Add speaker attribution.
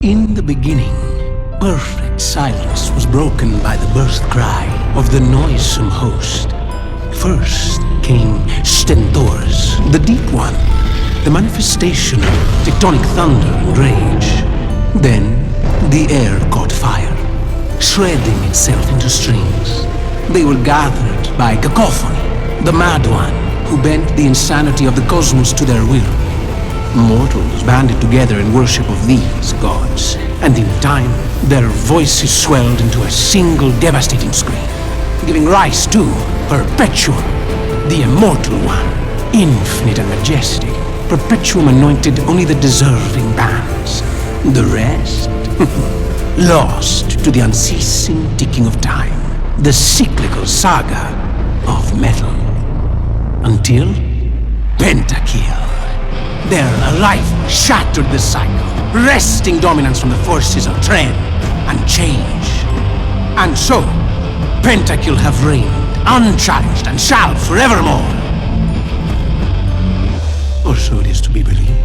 Speaker 1: In the beginning, perfect silence was broken by the birth cry of the noisome host. First came Stentor's, the Deep One, the manifestation of tectonic thunder and rage. Then the air caught fire, shredding itself into strings. They were gathered by Cacophony, the Mad One, who bent the insanity of the cosmos to their will. Mortals banded together in worship of these gods, and in time, their voices swelled into a single devastating scream, giving rise to Perpetuum, the Immortal One, infinite and majestic. Perpetuum anointed only the deserving bands. The rest, lost to the unceasing ticking of time, the cyclical saga of metal. Until Pentakill. Their arrival shattered the cycle, wresting dominance from the forces of trend and change. And so, Pentakill have reigned, unchallenged, and shall forevermore. Or so it is to be believed.